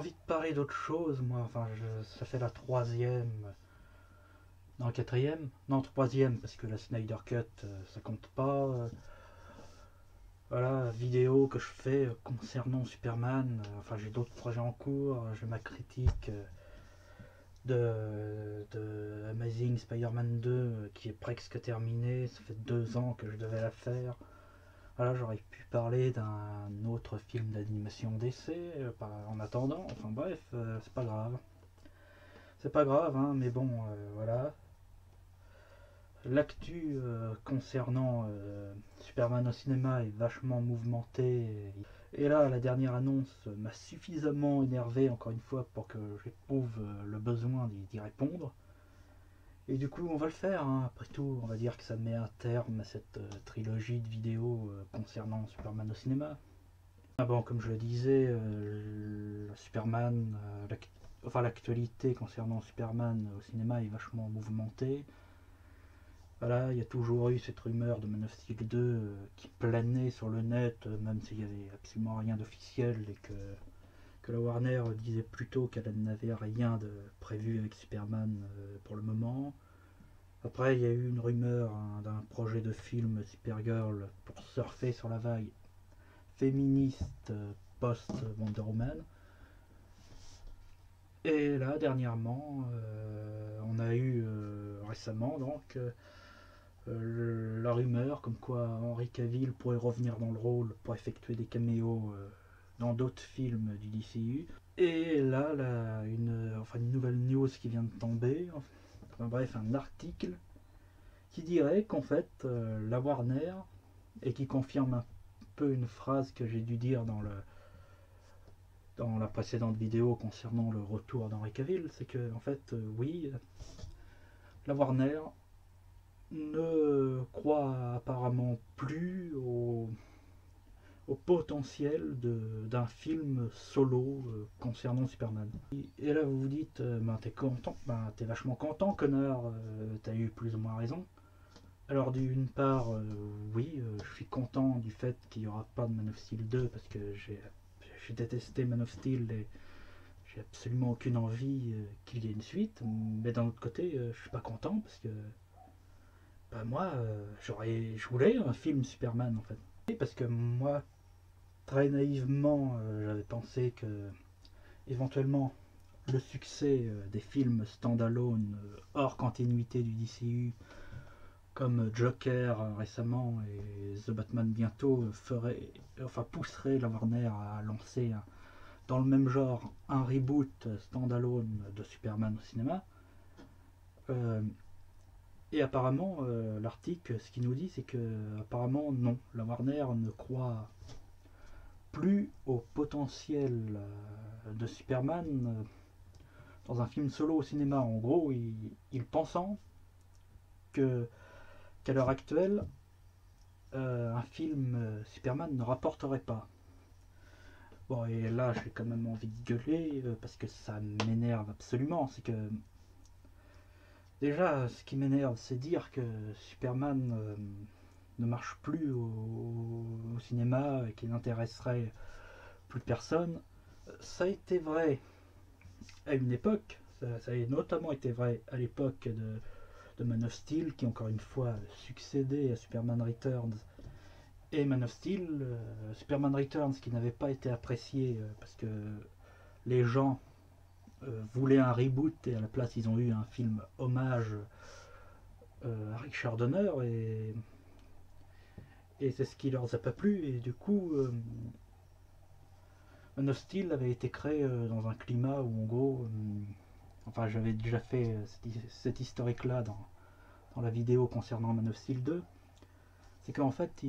envie de parler d'autre chose, moi. Enfin, ça fait la troisième. Non, quatrième. Non, troisième, parce que la Snyder Cut, ça compte pas. Voilà, vidéo que je fais concernant Superman. Enfin, j'ai d'autres projets en cours. J'ai ma critique de Amazing Spider-Man 2 qui est presque terminée. Ça fait 2 ans que je devais la faire. Voilà, j'aurais pu parler d'un autre film d'animation DC en attendant. Enfin bref, c'est pas grave. C'est pas grave, hein, mais bon, voilà. L'actu concernant Superman au cinéma est vachement mouvementée. Et là, la dernière annonce m'a suffisamment énervé, encore une fois, pour que j'éprouve le besoin d'y répondre. Et du coup, on va le faire, hein. Après tout, on va dire que ça met un terme à cette trilogie de vidéos concernant Superman au cinéma. Ah bon, comme je le disais, Superman, l'actualité concernant Superman au cinéma est vachement mouvementée. Voilà, il y a toujours eu cette rumeur de Man of Steel 2 qui planait sur le net, même s'il n'y avait absolument rien d'officiel et que la Warner disait plutôt qu'elle n'avait rien de prévu avec Superman pour le moment. Après, il y a eu une rumeur d'un projet de film Supergirl pour surfer sur la vague féministe post-Wonder Woman. Et là, dernièrement, on a eu récemment donc la rumeur comme quoi Henry Cavill pourrait revenir dans le rôle pour effectuer des caméos dans d'autres films du DCU. Et là, une nouvelle news qui vient de tomber, enfin bref, un article qui dirait qu'en fait, la Warner, et qui confirme un peu une phrase que j'ai dû dire dans la précédente vidéo concernant le retour d'Henry Cavill, c'est que en fait, oui, la Warner ne croit apparemment plus au potentiel d'un film solo concernant Superman. Et là vous vous dites, ben, t'es content, ben, t'es vachement content, connard, t'as eu plus ou moins raison. Alors d'une part, oui, je suis content du fait qu'il n'y aura pas de Man of Steel 2 parce que j'ai détesté Man of Steel et j'ai absolument aucune envie qu'il y ait une suite. Mais d'un autre côté, je suis pas content parce que bah, moi, je voulais un film Superman en fait. Parce que moi, très naïvement, j'avais pensé que éventuellement le succès des films standalone hors continuité du DCU comme Joker récemment et The Batman bientôt pousserait la Warner à lancer dans le même genre un reboot standalone de Superman au cinéma. Euh, et apparemment, l'article, ce qu'il nous dit, c'est que apparemment non, la Warner ne croit plus au potentiel de Superman dans un film solo au cinéma. En gros, il pensant que qu'à l'heure actuelle, un film Superman ne rapporterait pas. Bon, et là, j'ai quand même envie de gueuler parce que ça m'énerve absolument. C'est que déjà, ce qui m'énerve, c'est dire que Superman ne marche plus au cinéma et qu'il n'intéresserait plus personne. Ça a été vrai à une époque, ça a notamment été vrai à l'époque de Man of Steel, qui encore une fois succédait à Superman Returns et Man of Steel. Superman Returns qui n'avait pas été apprécié parce que les gens voulaient un reboot et à la place ils ont eu un film hommage à Richard Donner et c'est ce qui leur a pas plu et du coup Man of Steel avait été créé dans un climat où en gros enfin j'avais déjà fait cette historique là dans la vidéo concernant Man of Steel 2, c'est qu'en fait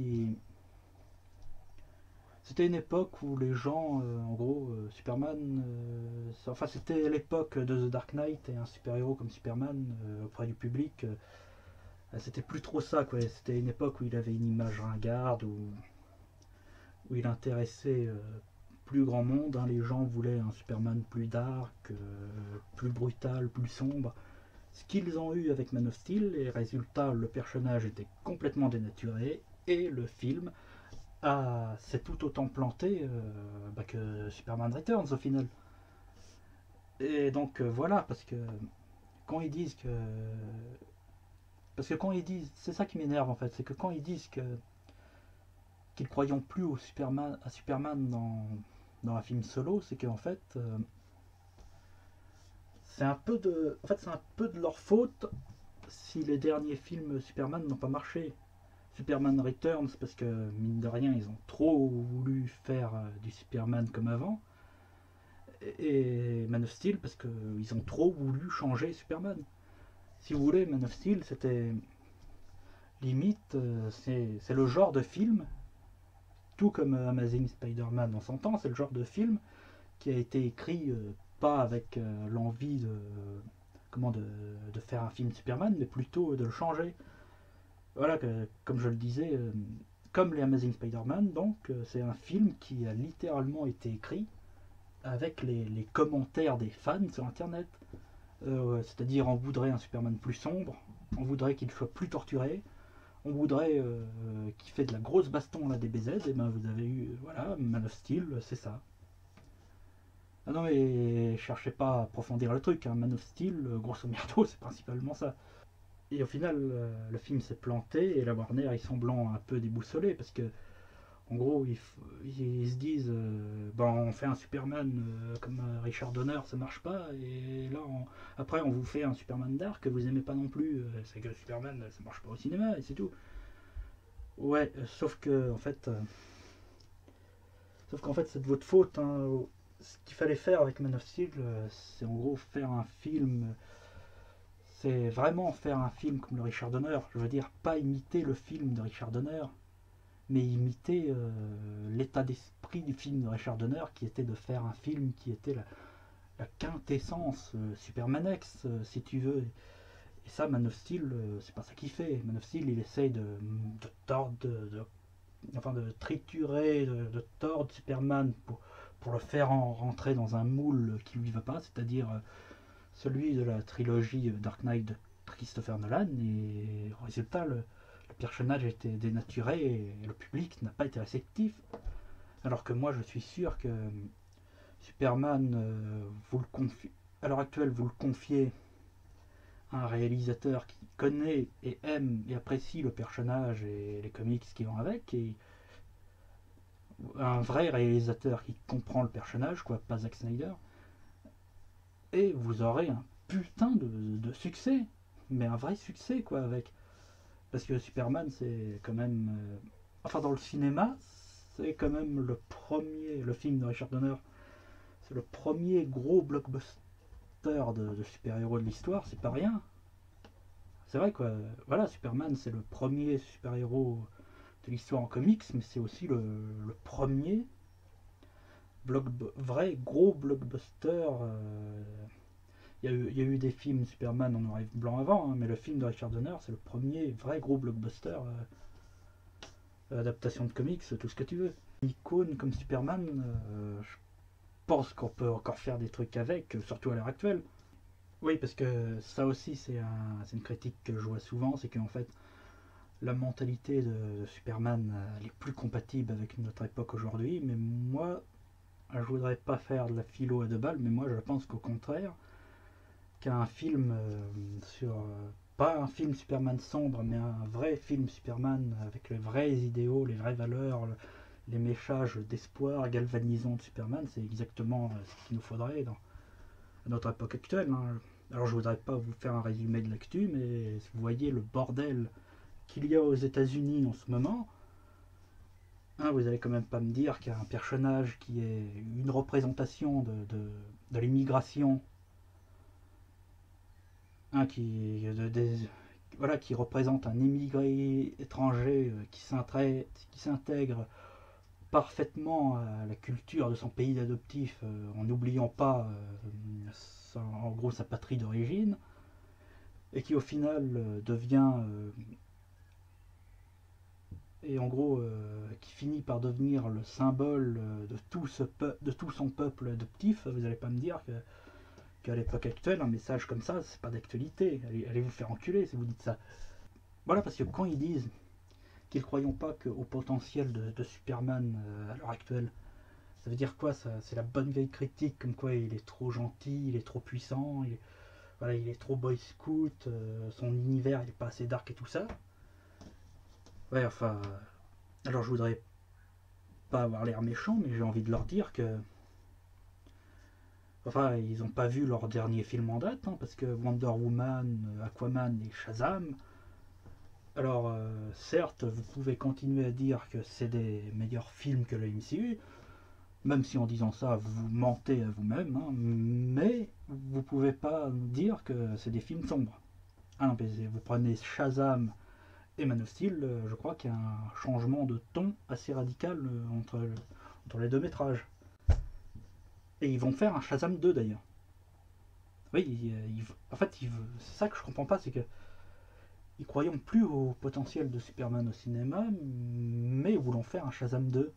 c'était une époque où les gens, en gros, Superman, enfin c'était l'époque de The Dark Knight et un super-héros comme Superman auprès du public, c'était plus trop ça, quoi. C'était une époque où il avait une image ringarde, où il intéressait plus grand monde, hein. Les gens voulaient un Superman plus dark, plus brutal, plus sombre. Ce qu'ils ont eu avec Man of Steel, et résultat, le personnage était complètement dénaturé, et le film c'est tout autant planté que Superman Returns au final. Et donc voilà, parce que quand ils disent que... Parce que quand ils disent... C'est ça qui m'énerve en fait, c'est que quand ils disent que qu'ils ne croyons plus au Superman, à Superman dans un film solo, c'est qu'en fait, c'est un peu de... En fait, c'est un peu de leur faute si les derniers films Superman n'ont pas marché. Superman Returns, parce que mine de rien, ils ont trop voulu faire du Superman comme avant. Et Man of Steel, parce qu'ils ont trop voulu changer Superman. Si vous voulez, Man of Steel, c'était limite, c'est le genre de film, tout comme Amazing Spider-Man en son temps, c'est le genre de film qui a été écrit pas avec l'envie de faire un film Superman, mais plutôt de le changer. Voilà, comme je le disais, comme les Amazing Spider-Man, donc c'est un film qui a littéralement été écrit avec les commentaires des fans sur Internet. C'est-à-dire, on voudrait un Superman plus sombre, on voudrait qu'il soit plus torturé, on voudrait qu'il fait de la grosse baston là des BZ, et ben vous avez eu, voilà, Man of Steel, c'est ça. Ah non mais cherchez pas à approfondir le truc, hein. Man of Steel, grosso merdo, c'est principalement ça. Et au final, le film s'est planté et la Warner ils semblent un peu déboussolés parce que en gros ils se disent ben, on fait un Superman comme Richard Donner, ça marche pas, et là après on vous fait un Superman dark que vous aimez pas non plus, c'est que Superman ça marche pas au cinéma et c'est tout. Ouais, sauf qu'en fait c'est de votre faute, hein. Ce qu'il fallait faire avec Man of Steel, c'est en gros faire un film. C'est vraiment faire un film comme le Richard Donner. Je veux dire, pas imiter le film de Richard Donner, mais imiter l'état d'esprit du film de Richard Donner, qui était de faire un film qui était la quintessence Supermanex, si tu veux. Et ça, Man of Steel, c'est pas ça qu'il fait. Man of Steel, il essaye de tordre, enfin de triturer, de tordre Superman pour le faire rentrer dans un moule qui lui va pas, c'est-à-dire celui de la trilogie Dark Knight de Christopher Nolan, et au résultat, le personnage a été dénaturé et le public n'a pas été réceptif. Alors que moi, je suis sûr que Superman, vous le confiez, à l'heure actuelle, vous le confiez à un réalisateur qui connaît et aime et apprécie le personnage et les comics qui vont avec, et un vrai réalisateur qui comprend le personnage, quoi, pas Zack Snyder, et vous aurez un putain de succès, mais un vrai succès, quoi, avec. Parce que Superman, c'est quand même. Enfin, dans le cinéma, c'est quand même le premier. Le film de Richard Donner, c'est le premier gros blockbuster de super-héros de l'histoire, c'est pas rien. C'est vrai, quoi. Voilà, Superman, c'est le premier super-héros de l'histoire en comics, mais c'est aussi le premier vrai gros blockbuster. Il y a eu des films Superman en noir et blanc avant, hein, mais le film de Richard Donner, c'est le premier vrai gros blockbuster adaptation de comics, tout ce que tu veux. Une icône comme Superman, je pense qu'on peut encore faire des trucs avec, surtout à l'heure actuelle. Oui, parce que ça aussi, c'est une critique que je vois souvent, c'est qu'en fait, la mentalité de Superman, elle est plus compatible avec notre époque aujourd'hui, mais moi, je voudrais pas faire de la philo à deux balles, mais moi, je pense qu'au contraire, qu'un film pas un film Superman sombre, mais un vrai film Superman avec les vrais idéaux, les vraies valeurs, les messages d'espoir galvanisants de Superman, c'est exactement ce qu'il nous faudrait dans notre époque actuelle, hein. Alors je voudrais pas vous faire un résumé de l'actu, mais si vous voyez le bordel qu'il y a aux États-Unis en ce moment, hein, vous allez quand même pas me dire qu'il y a un personnage qui est une représentation de l'immigration, hein, voilà, qui représente un immigré étranger qui s'intègre parfaitement à la culture de son pays d'adoptif, en n'oubliant pas en gros sa patrie d'origine, et qui au final devient et en gros qui finit par devenir le symbole de tout son peuple adoptif. Vous n'allez pas me dire qu'à l'époque actuelle un message comme ça c'est pas d'actualité. Allez vous faire enculer si vous dites ça. Voilà, parce que quand ils disent qu'ils ne croyons pas au potentiel de Superman à l'heure actuelle, Ça veut dire quoi ça? C'est la bonne vieille critique, comme quoi il est trop gentil, il est trop puissant, voilà, il est trop boy scout, son univers il est pas assez dark et tout ça. Ouais, enfin. Alors je voudrais pas avoir l'air méchant, mais j'ai envie de leur dire que. Enfin, ils ont pas vu leur dernier film en date, hein, parce que Wonder Woman, Aquaman et Shazam. Alors, certes, vous pouvez continuer à dire que c'est des meilleurs films que le MCU, même si en disant ça, vous mentez à vous-même, hein, mais vous pouvez pas dire que c'est des films sombres. Ah non, vous prenez Shazam et Man of Steel, je crois qu'il y a un changement de ton assez radical entre les deux métrages. Et ils vont faire un Shazam 2 d'ailleurs. Oui, en fait, c'est ça que je comprends pas, c'est que ils croyons plus au potentiel de Superman au cinéma, mais ils voulont faire un Shazam 2.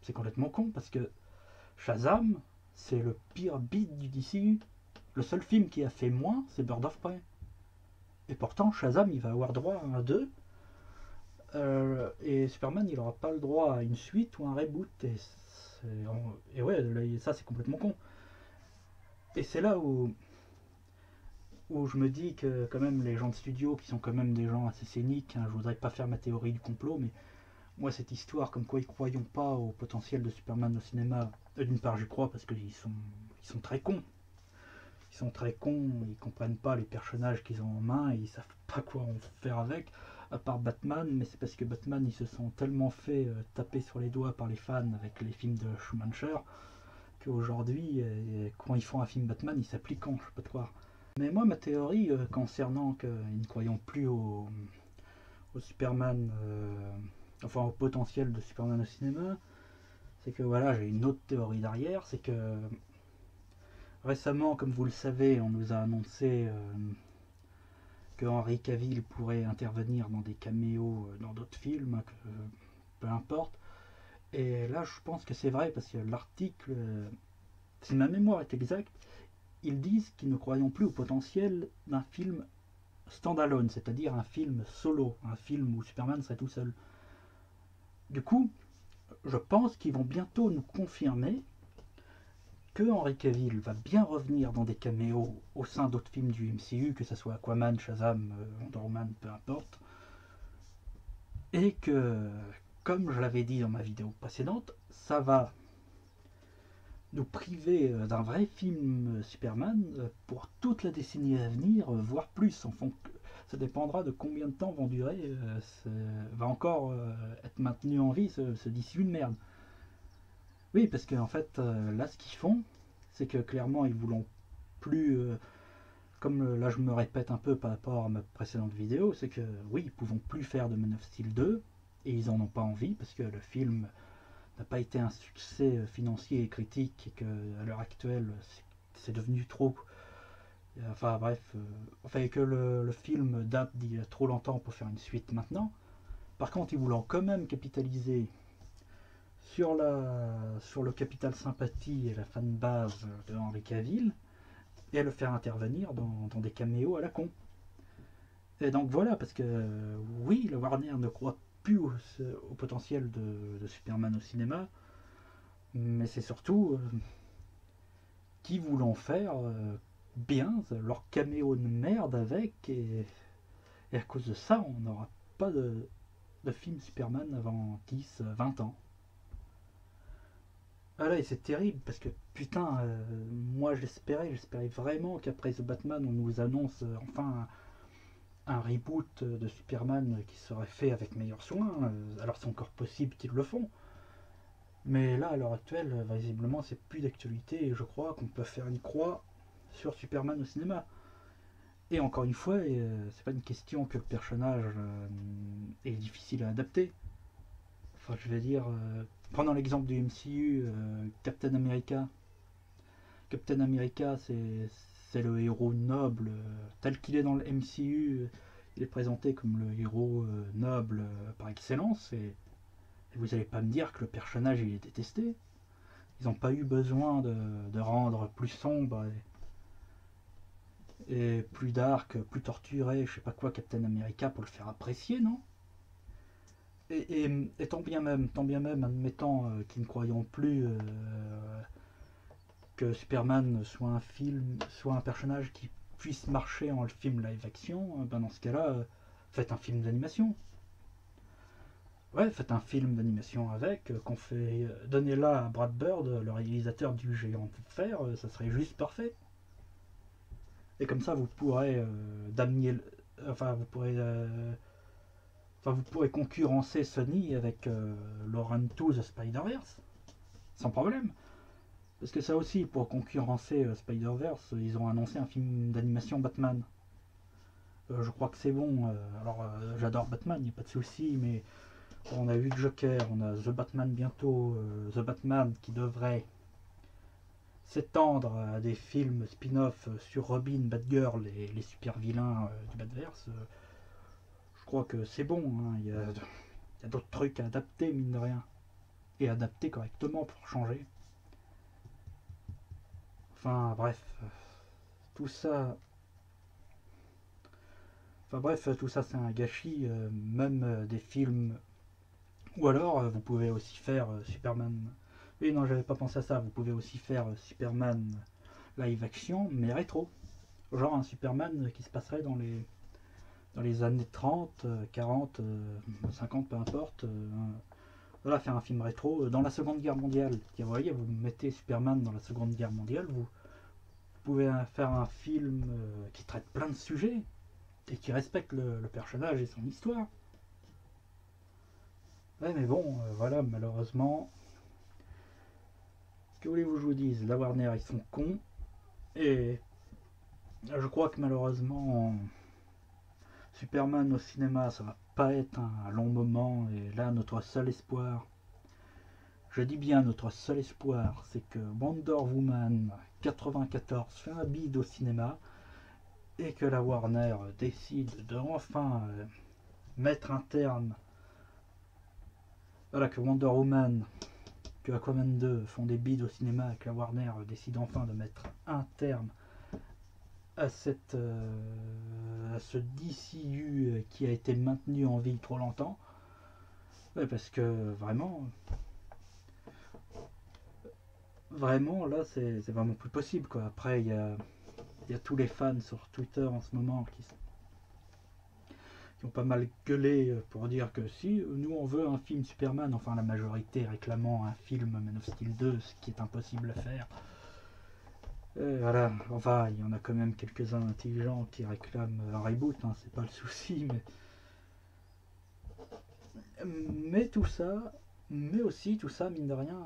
C'est complètement con parce que Shazam, c'est le pire beat du DCU. Le seul film qui a fait moins, c'est Bird of Prey. Et pourtant, Shazam, il va avoir droit à un 2. Et Superman, il aura pas le droit à une suite ou un reboot. Et ouais, là, ça, c'est complètement con. Et c'est là où je me dis que quand même les gens de studio, qui sont quand même des gens assez cyniques, hein, je voudrais pas faire ma théorie du complot, mais moi cette histoire comme quoi ils ne croient pas au potentiel de Superman au cinéma, d'une part j'y crois parce ils sont très cons. Ils sont très cons, ils comprennent pas les personnages qu'ils ont en main et ils savent pas quoi en faire avec, à part Batman, mais c'est parce que Batman ils se sont tellement fait taper sur les doigts par les fans avec les films de Schumacher qu'aujourd'hui, quand ils font un film Batman, ils s'appliquent quand, je sais pas de quoi. Mais moi, ma théorie concernant qu'ils ne croyons plus au Superman, enfin au potentiel de Superman au cinéma, c'est que voilà, j'ai une autre théorie derrière, c'est que récemment, comme vous le savez, on nous a annoncé que Henry Cavill pourrait intervenir dans des caméos dans d'autres films, hein, que, peu importe. Et là, je pense que c'est vrai parce que l'article, si ma mémoire est exacte, ils disent qu'ils ne croyons plus au potentiel d'un film standalone, c'est-à-dire un film solo, un film où Superman serait tout seul. Du coup, je pense qu'ils vont bientôt nous confirmer que Henry Cavill va bien revenir dans des caméos au sein d'autres films du MCU, que ce soit Aquaman, Shazam, Wonder Woman, peu importe, et que, comme je l'avais dit dans ma vidéo précédente, ça va nous priver d'un vrai film Superman pour toute la décennie à venir, voire plus. Ça dépendra de combien de temps vont durer, va encore être maintenu en vie ce DCU de merde. Oui, parce qu'en fait, là, ce qu'ils font, c'est que clairement, ils voulont plus. Comme là, je me répète un peu par rapport à ma précédente vidéo, c'est que oui, ils ne pourront plus faire de Man of Steel 2, et ils en ont pas envie, parce que le film n'a pas été un succès financier et critique, et qu'à l'heure actuelle, c'est devenu trop. Enfin bref, enfin que le film date d'il y a trop longtemps pour faire une suite maintenant. Par contre, ils voulaient quand même capitaliser sur le capital sympathie et la fanbase de Henry Cavill et le faire intervenir dans des caméos à la con. Et donc voilà, parce que oui, le Warner ne croit plus au potentiel de Superman au cinéma, mais c'est surtout qui voulons faire bien leur caméo de merde avec, et à cause de ça, on n'aura pas de film Superman avant 10-20 ans. Ah là, et c'est terrible parce que putain, moi j'espérais vraiment qu'après The Batman, on nous annonce enfin un reboot de Superman qui serait fait avec meilleur soin. Alors c'est encore possible qu'ils le font. Mais là, à l'heure actuelle, visiblement, c'est plus d'actualité et je crois qu'on peut faire une croix sur Superman au cinéma. Et encore une fois, c'est pas une question que le personnage est difficile à adapter. Enfin, je vais dire, prenons l'exemple du MCU, Captain America. Captain America, c'est le héros noble, tel qu'il est dans le MCU. Il est présenté comme le héros noble par excellence. Et vous n'allez pas me dire que le personnage il est détesté. Ils n'ont pas eu besoin de rendre plus sombre et plus dark, plus torturé, je sais pas quoi, Captain America pour le faire apprécier, non? Et tant bien même, admettant qu'ils ne croyons plus que Superman soit un film, soit un personnage qui puisse marcher en film live action, ben dans ce cas-là, faites un film d'animation. Ouais, faites un film d'animation avec, qu'on fait. Donnez-la à Brad Bird, le réalisateur du Géant de Fer, ça serait juste parfait. Et comme ça, vous pourrez damner. Enfin, vous pourrez. Enfin, vous pourrez concurrencer Sony avec Run 2 The Spider-Verse, sans problème. Parce que ça aussi, pour concurrencer Spider-Verse, ils ont annoncé un film d'animation Batman. Je crois que c'est bon. Alors, j'adore Batman, il n'y a pas de souci, mais on a eu Joker, on a The Batman bientôt, The Batman qui devrait s'étendre à des films spin-off sur Robin, Batgirl et les super vilains du Batverse. Je crois que c'est bon. Hein. Il y a d'autres trucs à adapter, mine de rien. Et adapter correctement pour changer. Enfin, bref. Tout ça. Enfin, bref, tout ça, c'est un gâchis. Même des films. Ou alors, vous pouvez aussi faire Superman. Oui, non, j'avais pas pensé à ça. Vous pouvez aussi faire Superman live action, mais rétro. Genre un Superman qui se passerait dans les années 30, 40, 50, peu importe. Voilà, faire un film rétro dans la Seconde Guerre mondiale. Vous voyez, vous mettez Superman dans la Seconde Guerre mondiale, vous pouvez faire un film qui traite plein de sujets et qui respecte le personnage et son histoire. Ouais, mais bon, voilà, malheureusement, que voulez-vous que je vous dise, la Warner, ils sont cons, et je crois que malheureusement, Superman au cinéma, ça va pas être un long moment, et là, notre seul espoir, je dis bien notre seul espoir, c'est que Wonder Woman 94 fait un bide au cinéma, et que la Warner décide de enfin mettre un terme. Voilà, que Wonder Woman, que Aquaman 2 font des bides au cinéma et que la Warner décide enfin de mettre un terme à à ce DCU qui a été maintenu en vie trop longtemps. Ouais, parce que vraiment là c'est vraiment plus possible quoi. Après il y a tous les fans sur Twitter en ce moment qui ont pas mal gueulé pour dire que si nous on veut un film Superman, enfin la majorité réclamant un film Man of Steel 2, ce qui est impossible à faire. Voilà, enfin il y en a quand même quelques-uns intelligents qui réclament un reboot, hein, c'est pas le souci, mais tout ça, mais aussi tout ça mine de rien.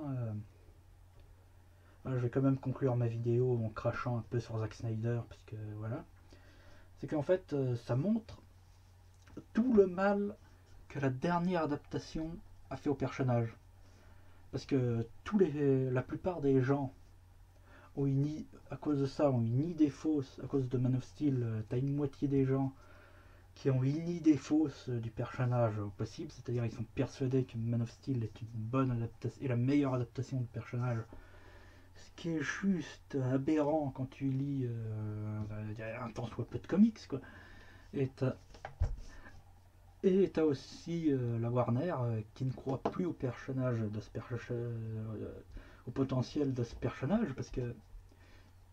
Je vais quand même conclure ma vidéo en crachant un peu sur Zack Snyder parce que voilà, c'est qu'en fait ça montre tout le mal que la dernière adaptation a fait au personnage. Parce que la plupart des gens ont à cause de ça, ont une idée fausse. À cause de Man of Steel, t'as une moitié des gens qui ont une idée fausse du personnage au possible, c'est-à-dire ils sont persuadés que Man of Steel est une bonne adaptation, et la meilleure adaptation du personnage. Ce qui est juste aberrant quand tu lis un tant soit peu de comics, quoi. Et t'as aussi la Warner qui ne croit plus au personnage de au potentiel de ce personnage parce que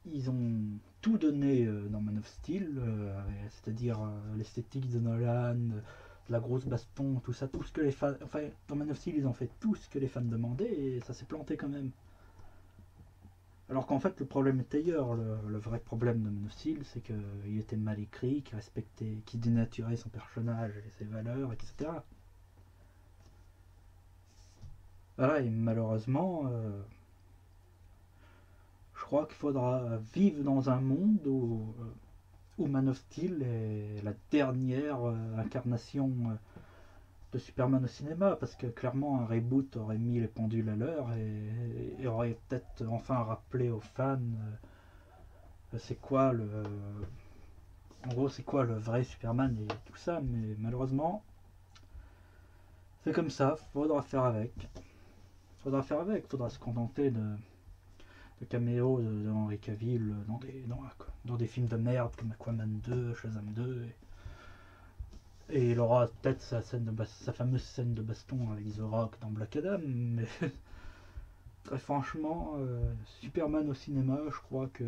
ils ont tout donné dans Man of Steel, c'est-à-dire l'esthétique de Nolan, la grosse baston, tout ça, tout ce que les fans. Enfin, dans Man of Steel, ils ont fait tout ce que les fans demandaient et ça s'est planté quand même. Alors qu'en fait, le problème est ailleurs. Le vrai problème de Man of Steel, c'est qu'il était mal écrit, qu'il dénaturait son personnage et ses valeurs, etc. Voilà, et malheureusement, je crois qu'il faudra vivre dans un monde où Man of Steel est la dernière incarnation de Superman au cinéma, parce que clairement un reboot aurait mis les pendules à l'heure et aurait peut-être enfin rappelé aux fans c'est quoi en gros c'est quoi le vrai Superman et tout ça, mais malheureusement c'est comme ça, faudra se contenter de caméos de Henry Cavill dans des films de merde comme Aquaman 2, Shazam 2. Et il aura peut-être sa fameuse scène de baston avec The Rock dans Black Adam, mais très franchement, Superman au cinéma, je crois que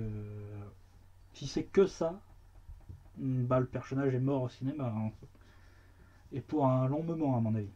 si c'est que ça, bah, le personnage est mort au cinéma, hein. Et pour un long moment à mon avis.